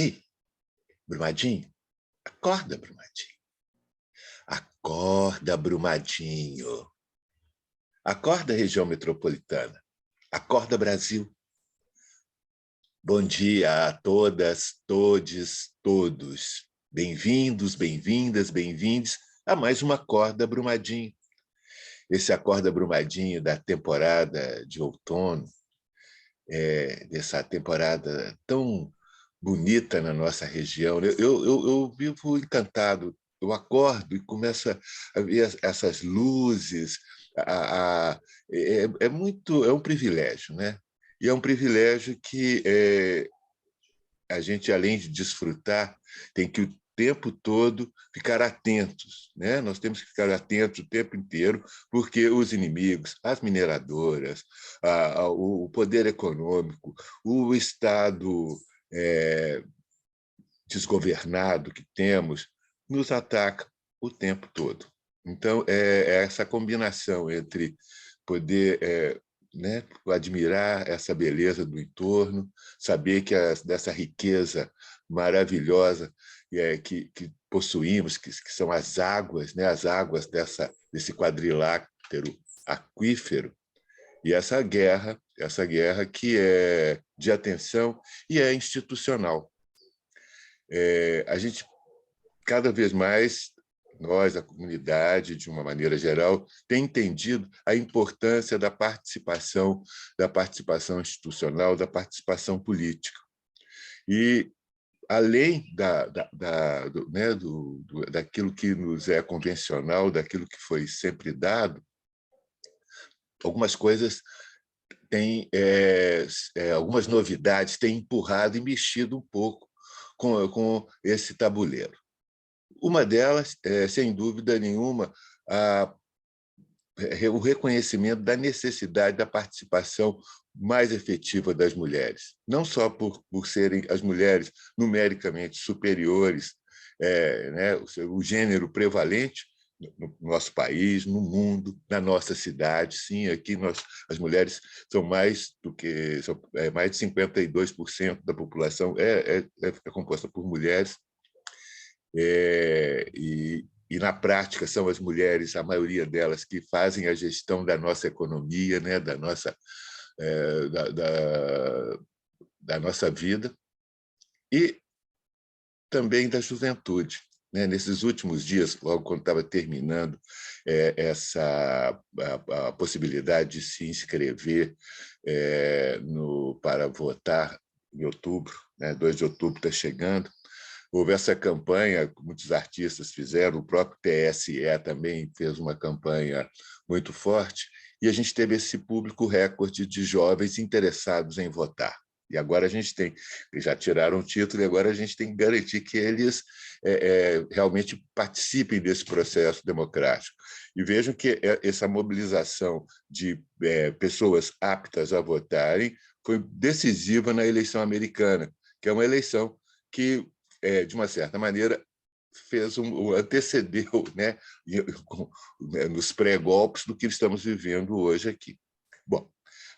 Ei, Brumadinho, acorda, Brumadinho. Acorda, Brumadinho. Acorda, região metropolitana. Acorda, Brasil. Bom dia a todas, todes, todos. Bem-vindos, bem-vindas, bem-vindes a mais uma Acorda Brumadinho. Esse Acorda Brumadinho da temporada de outono, dessa temporada tão bonita na nossa região. Eu vivo encantado. Eu acordo e começo a ver essas luzes. É um privilégio, né? E é um privilégio que a gente, além de desfrutar, tem que o tempo todo ficar atentos, né? Nós temos que ficar atentos o tempo inteiro, porque os inimigos, as mineradoras, o poder econômico, o Estado desgovernado que temos, nos ataca o tempo todo. Então, é essa combinação entre poder né, admirar essa beleza do entorno, saber que dessa riqueza maravilhosa que possuímos, que são as águas, né, as águas desse quadrilátero aquífero, e essa guerra que é de atenção e é institucional. A gente, cada vez mais, nós, a comunidade, de uma maneira geral, tem entendido a importância da participação institucional, da participação política. E, além daquilo que nos é convencional, daquilo que foi sempre dado, algumas coisas têm, algumas novidades têm empurrado e mexido um pouco com esse tabuleiro. Uma delas sem dúvida nenhuma, o reconhecimento da necessidade da participação mais efetiva das mulheres, não só por serem as mulheres numericamente superiores, né, o gênero prevalente no nosso país, no mundo, na nossa cidade. Sim, aqui as mulheres são mais mais de 52% da população é composta por mulheres, e na prática são as mulheres, a maioria delas, que fazem a gestão da nossa economia, né, da nossa vida, e também da juventude. Nesses últimos dias, logo quando estava terminando a possibilidade de se inscrever para votar em outubro, né, 2 de outubro está chegando, houve essa campanha, muitos artistas fizeram, o próprio TSE também fez uma campanha muito forte, e a gente teve esse público recorde de jovens interessados em votar. E agora a gente já tiraram o título, e agora a gente tem que garantir que eles realmente participem desse processo democrático. E vejam que essa mobilização de pessoas aptas a votarem foi decisiva na eleição americana, que é uma eleição que, de uma certa maneira, antecedeu, né, nos pré-golpes do que estamos vivendo hoje aqui. Bom,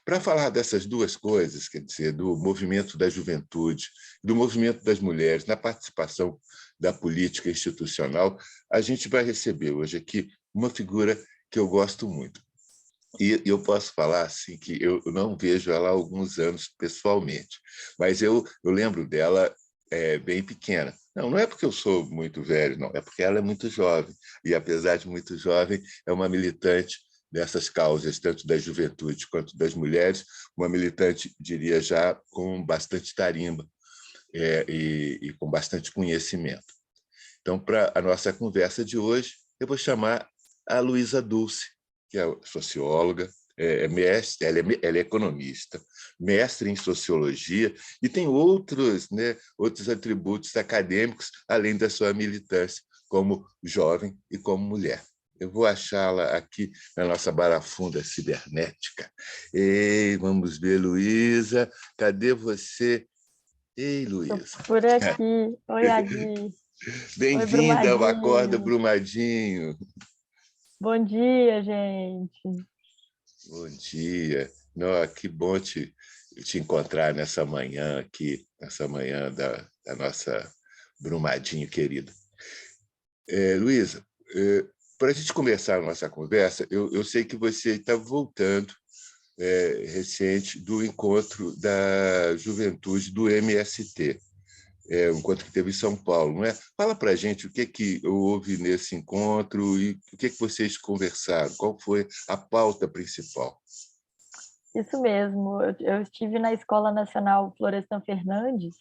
para falar dessas duas coisas, quer dizer, do movimento da juventude, do movimento das mulheres, na participação da política institucional, a gente vai receber hoje aqui uma figura que eu gosto muito. E eu posso falar assim que eu não vejo ela há alguns anos pessoalmente, mas eu lembro dela bem pequena. Não é porque eu sou muito velho, não, é porque ela é muito jovem. E, apesar de muito jovem, é uma militante dessas causas, tanto da juventude quanto das mulheres, uma militante, diria já, com bastante tarimba e com bastante conhecimento. Então, para a nossa conversa de hoje, eu vou chamar a Luísa Dulce, que é socióloga, mestre, ela é economista, mestre em sociologia e tem outros atributos acadêmicos, além da sua militância como jovem e como mulher. Eu vou achá-la aqui na nossa barafunda cibernética. Ei, vamos ver, Luísa, cadê você? Ei, Luísa. Estou por aqui. Oi, Adi. Oi, Bem-vinda ao Acorda Brumadinho. Brumadinho. Bom dia, gente. Bom dia. Não, que bom te encontrar nessa manhã aqui, nessa manhã da a nossa Brumadinho querida. Luísa, para a gente começar a nossa conversa, eu sei que você está voltando recente do encontro da juventude do MST, o encontro que teve em São Paulo, não é? Fala para a gente o que houve nesse encontro e o que vocês conversaram, qual foi a pauta principal? Isso mesmo, eu estive na Escola Nacional Florestan Fernandes,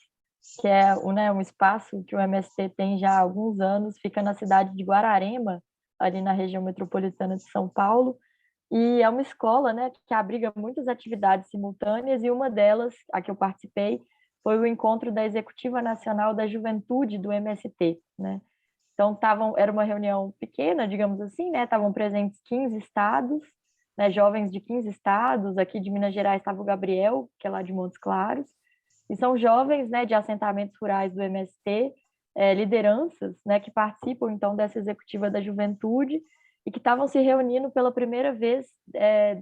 que é um espaço que o MST tem já há alguns anos, fica na cidade de Guararema, ali na região metropolitana de São Paulo, e é uma escola, né, que abriga muitas atividades simultâneas, e uma delas, a que eu participei, foi o encontro da Executiva Nacional da Juventude do MST, né? Então, era uma reunião pequena, digamos assim, né? Estavam presentes 15 estados, né? Jovens de 15 estados. Aqui de Minas Gerais estava o Gabriel, que é lá de Montes Claros. E são jovens, né, de assentamentos rurais do MST, lideranças, né, que participam, então, dessa executiva da juventude e que estavam se reunindo pela primeira vez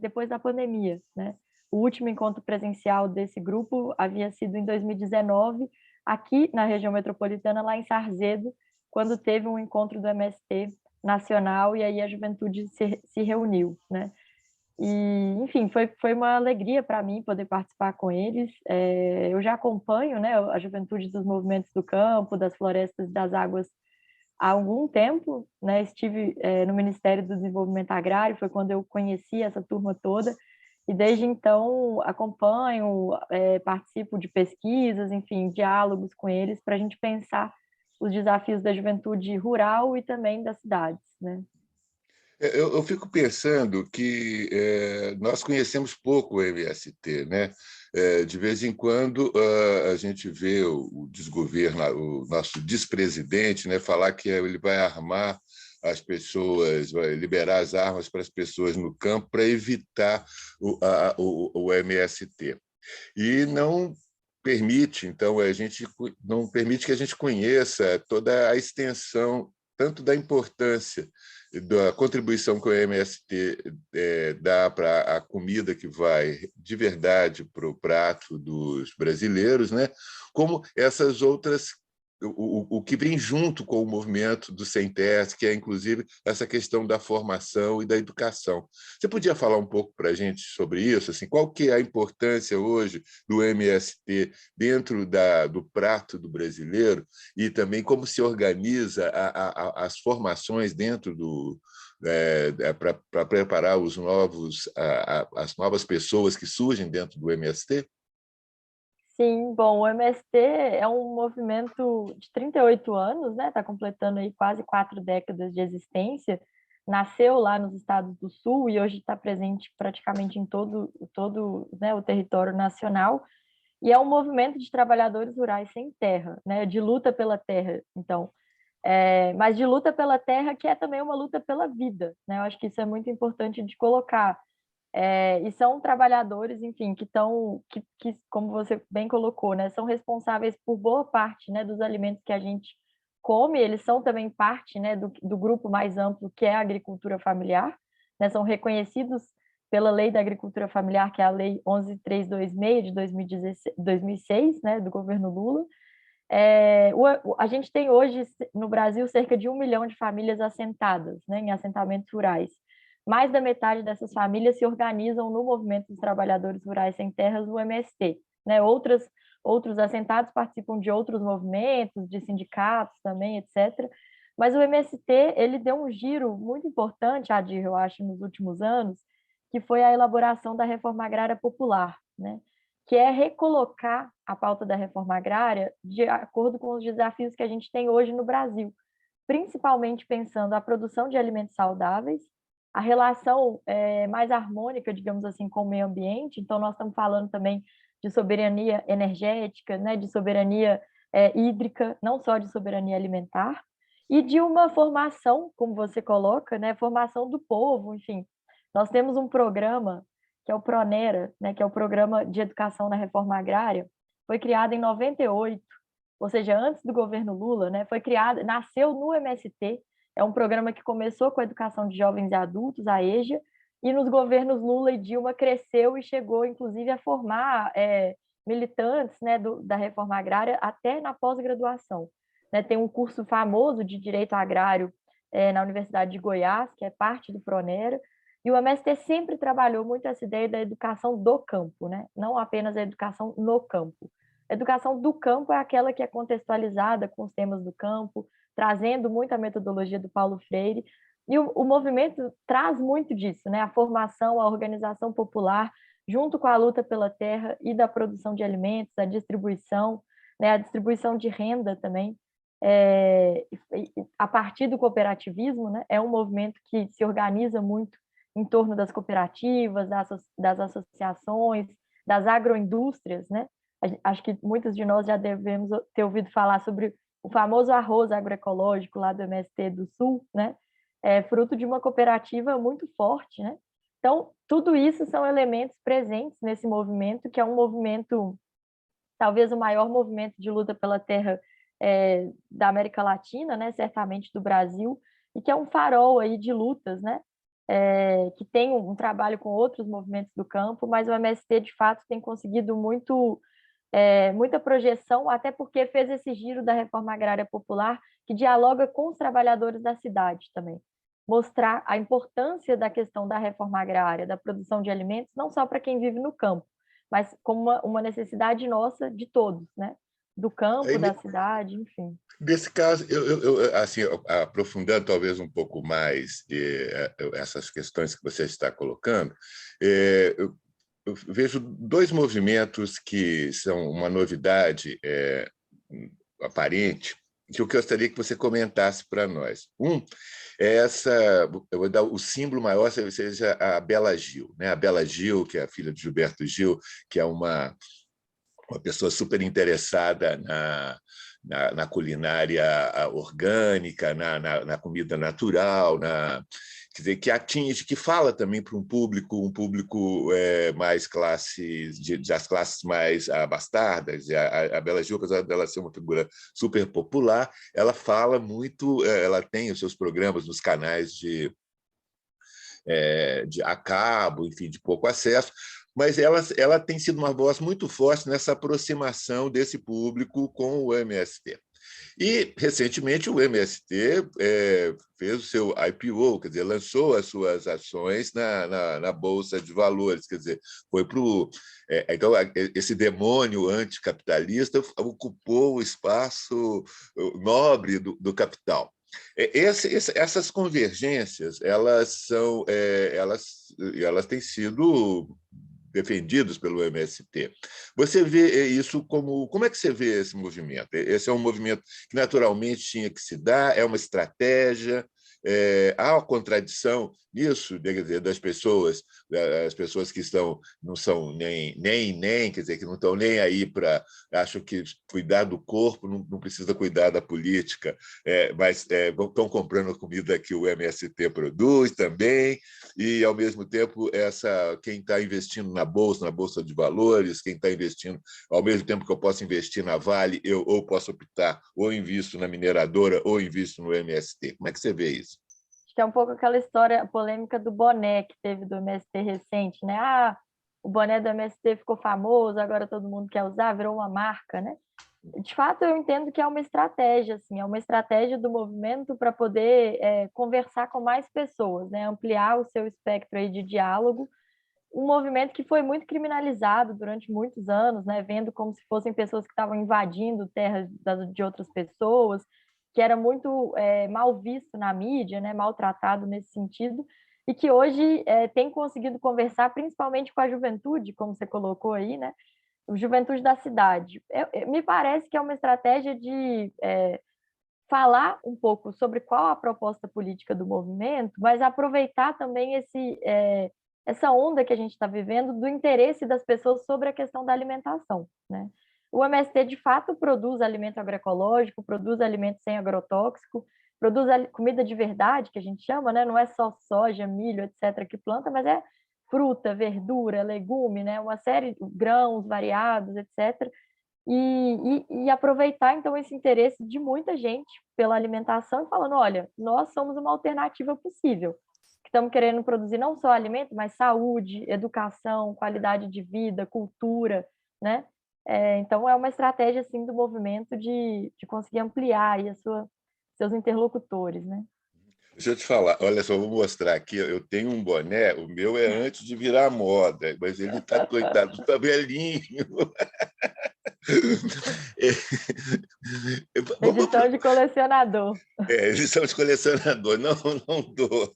depois da pandemia, né? O último encontro presencial desse grupo havia sido em 2019, aqui na região metropolitana, lá em Sarzedo, quando teve um encontro do MST nacional e aí a juventude se reuniu, né? E, enfim, foi uma alegria para mim poder participar com eles. Eu já acompanho, né, a juventude dos movimentos do campo, das florestas e das águas há algum tempo, né? Estive no Ministério do Desenvolvimento Agrário, foi quando eu conheci essa turma toda, e desde então acompanho, participo de pesquisas, enfim, diálogos com eles para a gente pensar os desafios da juventude rural e também das cidades, né? Eu fico pensando que nós conhecemos pouco o MST, né? De vez em quando a gente vê o desgoverno, o nosso despresidente, né, falar que ele vai armar as pessoas, vai liberar as armas para as pessoas no campo para evitar o MST. E não permite, então, a gente não permite que a gente conheça toda a extensão, tanto da importância da contribuição que o MST dá para a comida que vai de verdade para o prato dos brasileiros, né? Como essas outras o que vem junto com o movimento do Sem Terra, que é, inclusive, essa questão da formação e da educação. Você podia falar um pouco para a gente sobre isso? Assim, qual que é a importância hoje do MST dentro do prato do brasileiro e também como se organiza as formações dentro para preparar as novas pessoas que surgem dentro do MST? Sim, bom, o MST é um movimento de 38 anos, né? Está completando aí quase 4 décadas de existência. Nasceu lá nos estados do Sul e hoje está presente praticamente em todo, né, o território nacional. E é um movimento de trabalhadores rurais sem terra, né? De luta pela terra, então. Mas de luta pela terra que é também uma luta pela vida, né? Eu acho que isso é muito importante de colocar. E são trabalhadores, enfim, que, como você bem colocou, né, são responsáveis por boa parte, né, dos alimentos que a gente come. Eles são também parte, né, do grupo mais amplo que é a agricultura familiar, né, são reconhecidos pela Lei da Agricultura Familiar, que é a Lei 11.326 de 2006, né, do governo Lula. A gente tem hoje no Brasil cerca de 1 milhão de famílias assentadas, né, em assentamentos rurais. Mais da metade dessas famílias se organizam no Movimento dos Trabalhadores Rurais Sem Terras, o MST, né? Outros assentados participam de outros movimentos, de sindicatos também, etc. Mas o MST, ele deu um giro muito importante, Adir, eu acho, nos últimos anos, que foi a elaboração da Reforma Agrária Popular, né? Que é recolocar a pauta da reforma agrária de acordo com os desafios que a gente tem hoje no Brasil, principalmente pensando a produção de alimentos saudáveis, a relação mais harmônica, digamos assim, com o meio ambiente. Então, nós estamos falando também de soberania energética, né, de soberania hídrica, não só de soberania alimentar, e de uma formação, como você coloca, né, formação do povo, enfim. Nós temos um programa que é o PRONERA, né, que é o Programa de Educação na Reforma Agrária, foi criado em 98, ou seja, antes do governo Lula, né, foi criado, nasceu no MST, é um programa que começou com a educação de jovens e adultos, a EJA, e nos governos Lula e Dilma cresceu e chegou, inclusive, a formar militantes, né, da reforma agrária até na pós-graduação. Né, tem um curso famoso de Direito Agrário na Universidade de Goiás, que é parte do Pronera, e o MST sempre trabalhou muito essa ideia da educação do campo, né? Não apenas a educação no campo. A educação do campo é aquela que é contextualizada com os temas do campo, trazendo muito a metodologia do Paulo Freire, e o movimento traz muito disso, né? A formação, a organização popular, junto com a luta pela terra e da produção de alimentos, a distribuição, né? A distribuição de renda também, a partir do cooperativismo, né? É um movimento que se organiza muito em torno das cooperativas, das associações, das agroindústrias, né? Acho que muitos de nós já devemos ter ouvido falar sobre o famoso arroz agroecológico lá do MST do Sul, né? É fruto de uma cooperativa muito forte, né? Então, tudo isso são elementos presentes nesse movimento, que é um movimento, talvez o maior movimento de luta pela terra da América Latina, né? Certamente do Brasil, e que é um farol aí de lutas, né? Que tem um trabalho com outros movimentos do campo, mas o MST, de fato, tem conseguido muita projeção, até porque fez esse giro da reforma agrária popular, que dialoga com os trabalhadores da cidade também. Mostrar a importância da questão da reforma agrária, da produção de alimentos, não só para quem vive no campo, mas como uma necessidade nossa de todos, né? Do campo, da cidade, enfim. Nesse caso, assim, aprofundando talvez um pouco mais essas questões que você está colocando, eu vejo dois movimentos que são uma novidade aparente, que eu gostaria que você comentasse para nós. Eu vou dar o símbolo maior, seja a Bela Gil, né? A Bela Gil, que é a filha de Gilberto Gil, que é uma pessoa super interessada na culinária orgânica, na comida natural, quer dizer, que atinge, que fala também para um público mais das classes mais bastardas. A Bela Gil, apesar dela ser uma figura super popular, ela fala muito, ela tem os seus programas nos canais de a cabo, enfim, de pouco acesso, mas ela tem sido uma voz muito forte nessa aproximação desse público com o MST. E, recentemente, o MST fez o seu IPO, quer dizer, lançou as suas ações na Bolsa de Valores, quer dizer, foi para o... Então, esse demônio anticapitalista ocupou o espaço nobre do capital. Essas convergências, elas têm sido defendidos pelo MST. Você vê isso como é que você vê esse movimento? Esse é um movimento que naturalmente tinha que se dar, é uma estratégia, há uma contradição nisso, das pessoas, as pessoas que não são nem, quer dizer, que não estão nem aí para, acham que cuidar do corpo não precisa cuidar da política, mas estão comprando a comida que o MST produz também, e, ao mesmo tempo, quem está investindo na Bolsa de Valores, quem está investindo, ao mesmo tempo que eu posso investir na Vale, eu ou posso optar, ou invisto na mineradora, ou invisto no MST. Como é que você vê isso? Acho que é um pouco aquela história polêmica do boné que teve do MST recente, né? O boné do MST ficou famoso, agora todo mundo quer usar, virou uma marca, né? De fato, eu entendo que é uma estratégia, assim, é uma estratégia do movimento para poder conversar com mais pessoas, né? Ampliar o seu espectro aí de diálogo. Um movimento que foi muito criminalizado durante muitos anos, né? Vendo como se fossem pessoas que estavam invadindo terras de outras pessoas, que era muito mal visto na mídia, né? Maltratado nesse sentido, e que hoje tem conseguido conversar principalmente com a juventude, como você colocou aí, né? Juventude da cidade. Me parece que é uma estratégia de falar um pouco sobre qual a proposta política do movimento, mas aproveitar também essa onda que a gente está vivendo do interesse das pessoas sobre a questão da alimentação, né? O MST, de fato, produz alimento agroecológico, produz alimento sem agrotóxico, produz comida de verdade, que a gente chama, né? Não é só soja, milho, etc., que planta, mas é fruta, verdura, legume, né? Uma série de grãos variados, etc. E aproveitar, então, esse interesse de muita gente pela alimentação e falando, olha, nós somos uma alternativa possível. Estamos querendo produzir não só alimento, mas saúde, educação, qualidade de vida, cultura, né? Então, é uma estratégia assim, do movimento de conseguir ampliar aí seus interlocutores, né? Deixa eu te falar, olha só, vou mostrar aqui. Eu tenho um boné, o meu é antes de virar moda, mas ele está, coitado, está velhinho. Vamos. Edição de colecionador. Edição de colecionador, não, não dou.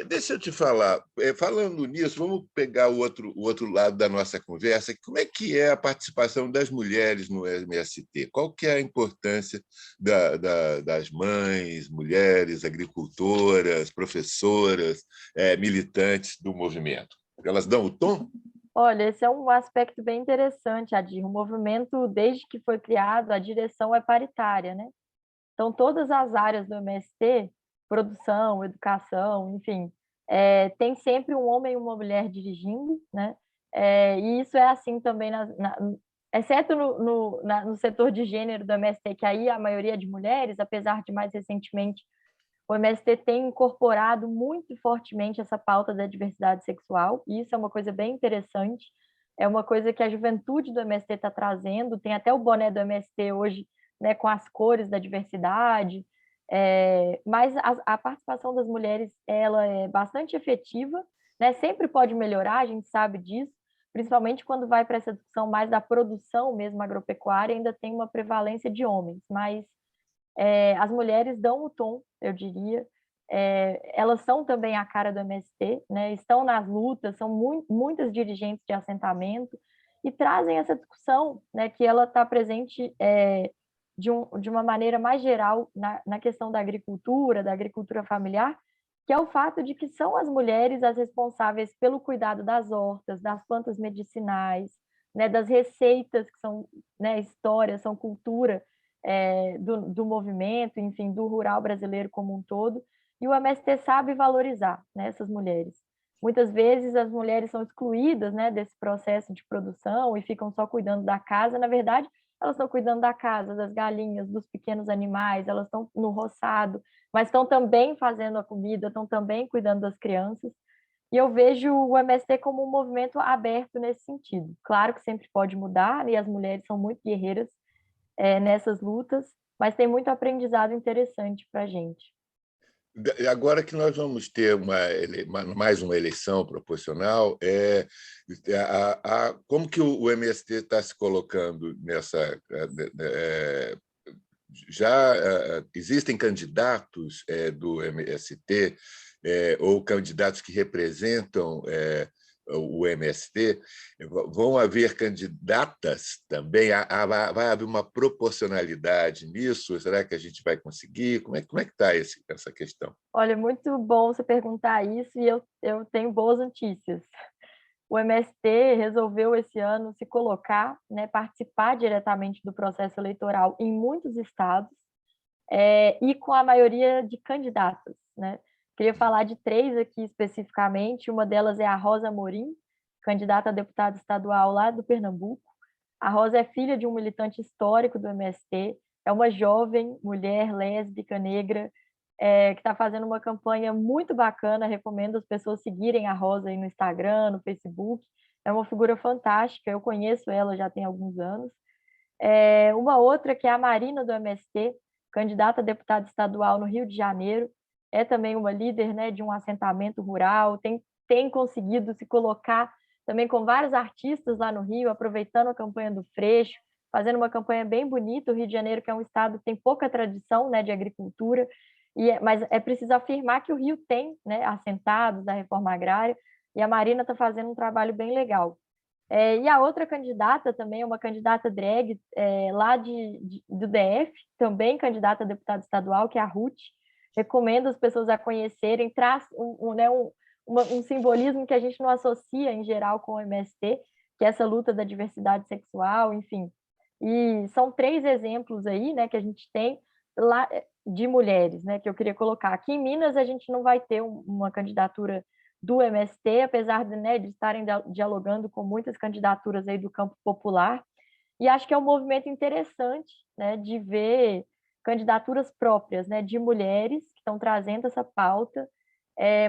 Deixa eu te falar, falando nisso, vamos pegar o outro lado da nossa conversa. Como é que é a participação das mulheres no MST? Qual que é a importância das mães, mulheres, agricultoras, professoras, militantes do movimento? Elas dão o tom? Olha, esse é um aspecto bem interessante, Adir. O movimento, desde que foi criado, a direção é paritária, né? Então, todas as áreas do MST, produção, educação, enfim, tem sempre um homem e uma mulher dirigindo, né? E isso é assim também, exceto no setor de gênero do MST, que aí a maioria é de mulheres, apesar de mais recentemente o MST tem incorporado muito fortemente essa pauta da diversidade sexual, e isso é uma coisa bem interessante, é uma coisa que a juventude do MST está trazendo, tem até o boné do MST hoje, né, com as cores da diversidade, mas a participação das mulheres ela é bastante efetiva, né, sempre pode melhorar, a gente sabe disso, principalmente quando vai para essa discussão mais da produção mesmo agropecuária, ainda tem uma prevalência de homens, mas as mulheres dão o tom, eu diria. Elas são também a cara do MST, né? Estão nas lutas, são muitas dirigentes de assentamento e trazem essa discussão, né, que ela está presente de uma maneira mais geral na questão da agricultura familiar, que é o fato de que são as mulheres as responsáveis pelo cuidado das hortas, das plantas medicinais, né, das receitas que são, né, história, são cultura, do movimento, enfim, do rural brasileiro como um todo, e o MST sabe valorizar, né, essas mulheres. Muitas vezes as mulheres são excluídas, né, desse processo de produção e ficam só cuidando da casa. Na verdade, elas estão cuidando da casa, das galinhas, dos pequenos animais, elas estão no roçado, mas estão também fazendo a comida, estão também cuidando das crianças. E eu vejo o MST como um movimento aberto nesse sentido. Claro que sempre pode mudar, e as mulheres são muito guerreiras nessas lutas, mas tem muito aprendizado interessante para a gente. Agora que nós vamos ter mais uma eleição proporcional, como que o MST está se colocando nessa? Já existem candidatos do MST ou candidatos que representam o MST? Vão haver candidatas também? Vai haver uma proporcionalidade nisso? Será que a gente vai conseguir? Como é que está essa questão? Olha, muito bom você perguntar isso, e eu tenho boas notícias. O MST resolveu esse ano se colocar, né, participar diretamente do processo eleitoral em muitos estados, e com a maioria de candidatas, né? Queria falar de 3 aqui especificamente, uma delas é a Rosa Morim, candidata a deputada estadual lá do Pernambuco. A Rosa é filha de um militante histórico do MST, é uma jovem mulher lésbica, negra, que está fazendo uma campanha muito bacana, recomendo as pessoas seguirem a Rosa aí no Instagram, no Facebook, é uma figura fantástica, eu conheço ela já tem alguns anos. Uma outra que é a Marina do MST, candidata a deputada estadual no Rio de Janeiro, é também uma líder, né, de um assentamento rural, tem conseguido se colocar também com vários artistas lá no Rio, aproveitando a campanha do Freixo, fazendo uma campanha bem bonita. O Rio de Janeiro, que é um estado que tem pouca tradição, né, de agricultura, mas é preciso afirmar que o Rio tem, né, assentados da reforma agrária, e a Marina está fazendo um trabalho bem legal. E a outra candidata também é uma candidata drag lá do DF, também candidata a deputada estadual, que é a Ruth. Recomendo as pessoas a conhecerem, traz um simbolismo que a gente não associa em geral com o MST, que é essa luta da diversidade sexual, enfim. E são 3 exemplos aí, né, que a gente tem lá de mulheres, né, que eu queria colocar. Aqui em Minas a gente não vai ter uma candidatura do MST, apesar de, né, de estarem dialogando com muitas candidaturas aí do campo popular, e acho que é um movimento interessante, né, de ver candidaturas próprias, né, de mulheres que estão trazendo essa pauta,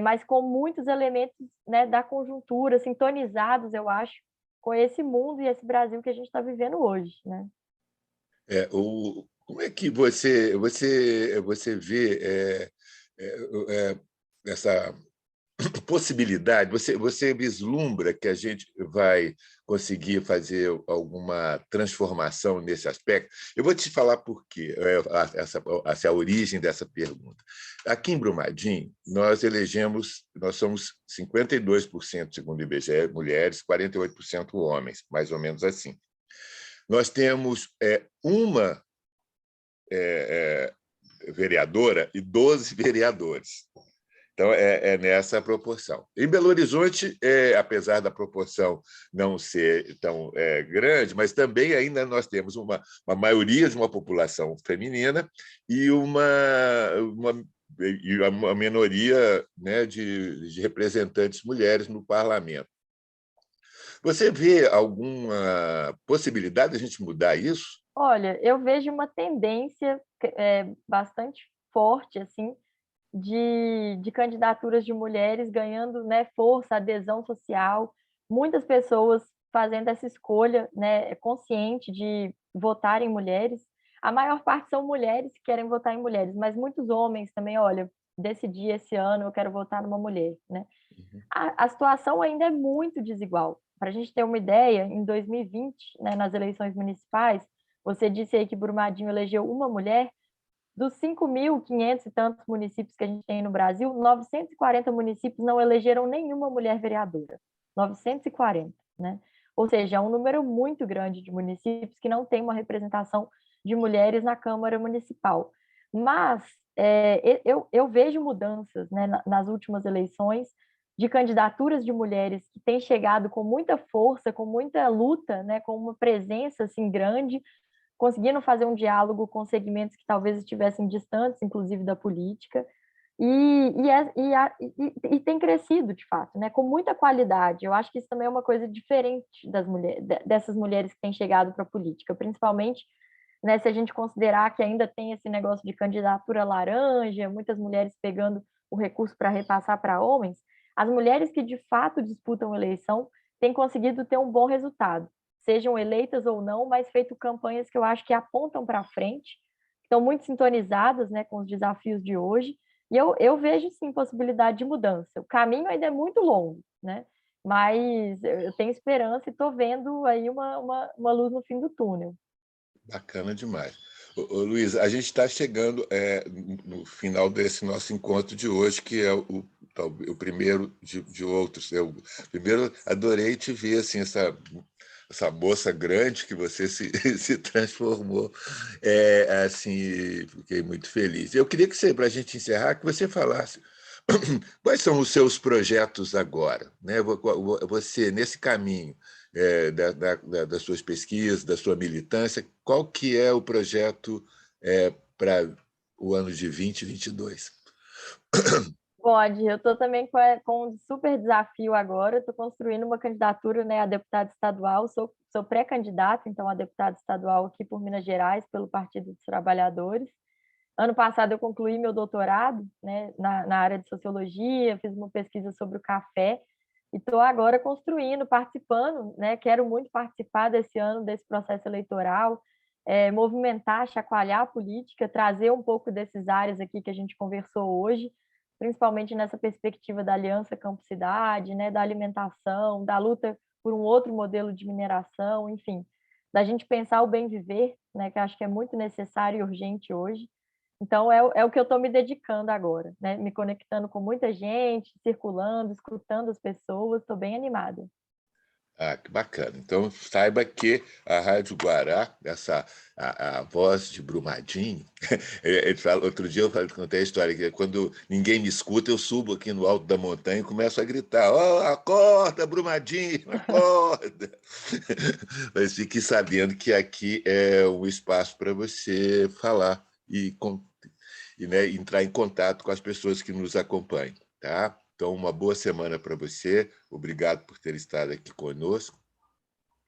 mas com muitos elementos, né, da conjuntura, sintonizados, eu acho, com esse mundo e esse Brasil que a gente está vivendo hoje, né? Como é que você vê essa possibilidade? Você vislumbra que a gente vai conseguir fazer alguma transformação nesse aspecto? Eu vou te falar por quê, essa é a origem dessa pergunta. Aqui em Brumadinho, nós somos 52%, segundo o IBGE, mulheres, 48% homens, mais ou menos assim. Nós temos uma vereadora e 12 vereadores. Então, é nessa proporção. Em Belo Horizonte, apesar da proporção não ser tão grande, mas também ainda nós temos uma maioria de uma população feminina e uma minoria, né, de representantes mulheres no parlamento. Você vê alguma possibilidade de a gente mudar isso? Olha, eu vejo uma tendência bastante forte, assim, de candidaturas de mulheres ganhando, né, força, adesão social, muitas pessoas fazendo essa escolha, né, consciente de votar em mulheres. A maior parte são mulheres que querem votar em mulheres, mas muitos homens também, olha, decidi esse ano eu quero votar numa mulher, né? A situação ainda é muito desigual. Para a gente ter uma ideia, em 2020, né, nas eleições municipais, você disse aí que Brumadinho elegeu uma mulher. Dos 5.500 e tantos municípios que a gente tem no Brasil, 940 municípios não elegeram nenhuma mulher vereadora. 940, né? Ou seja, é um número muito grande de municípios que não tem uma representação de mulheres na Câmara Municipal. Mas eu vejo mudanças, né, nas últimas eleições de candidaturas de mulheres que têm chegado com muita força, com muita luta, né, com uma presença assim grande, conseguindo fazer um diálogo com segmentos que talvez estivessem distantes, inclusive, da política, e tem crescido, de fato, né, com muita qualidade. Eu acho que isso também é uma coisa diferente das mulheres, dessas mulheres que têm chegado para a política, principalmente, né, se a gente considerar que ainda tem esse negócio de candidatura laranja, muitas mulheres pegando o recurso para repassar para homens, as mulheres que de fato disputam eleição têm conseguido ter um bom resultado, sejam eleitas ou não, mas feito campanhas que eu acho que apontam para frente, estão muito sintonizadas, né, com os desafios de hoje, e eu vejo sim possibilidade de mudança. O caminho ainda é muito longo, né? Mas eu tenho esperança e estou vendo aí uma luz no fim do túnel. Bacana demais. Luiz, a gente está chegando no final desse nosso encontro de hoje, que é o primeiro de outros. Eu primeiro adorei te ver assim, essa moça grande que você se transformou. Assim, fiquei muito feliz. Eu queria que você, para a gente encerrar, que você falasse quais são os seus projetos agora, né? Você, nesse caminho das suas pesquisas, da sua militância, qual que é o projeto para o ano de 2022? Pode, eu estou também com um super desafio agora, estou construindo uma candidatura, né, a deputada estadual, sou pré-candidata, então, a deputada estadual aqui por Minas Gerais, pelo Partido dos Trabalhadores. Ano passado eu concluí meu doutorado, né, na área de sociologia, fiz uma pesquisa sobre o café, e estou agora construindo, participando, né, quero muito participar desse ano, desse processo eleitoral, movimentar, chacoalhar a política, trazer um pouco desses áreas aqui que a gente conversou hoje, principalmente nessa perspectiva da aliança campo-cidade, né, da alimentação, da luta por um outro modelo de mineração, enfim, da gente pensar o bem viver, né, que eu acho que é muito necessário e urgente hoje. Então, é o que eu estou me dedicando agora, né, me conectando com muita gente, circulando, escutando as pessoas, estou bem animada. Ah, que bacana. Então, saiba que a Rádio Guará, a voz de Brumadinho, ele fala, outro dia contei a história que quando ninguém me escuta, eu subo aqui no alto da montanha e começo a gritar: oh, acorda, Brumadinho, acorda! Mas fique sabendo que aqui é um espaço para você falar e né, entrar em contato com as pessoas que nos acompanham, tá? Então, uma boa semana para você. Obrigado por ter estado aqui conosco.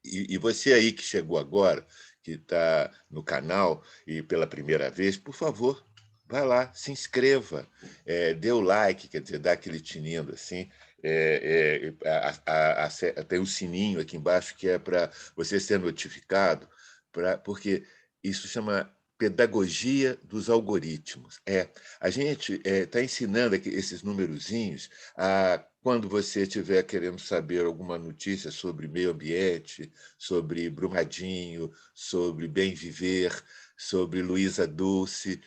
E você aí que chegou agora, que está no canal e pela primeira vez, por favor, vai lá, se inscreva, dê o like, quer dizer, dá aquele tinindo assim, tem um sininho aqui embaixo que é para você ser notificado, porque isso chama pedagogia dos algoritmos. A gente está ensinando aqui esses numerozinhos quando você estiver querendo saber alguma notícia sobre meio ambiente, sobre Brumadinho, sobre Bem Viver, sobre Luísa Dulce,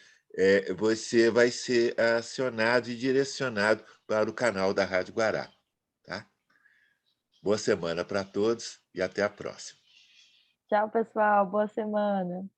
você vai ser acionado e direcionado para o canal da Rádio Guará. Tá? Boa semana para todos e até a próxima. Tchau, pessoal. Boa semana.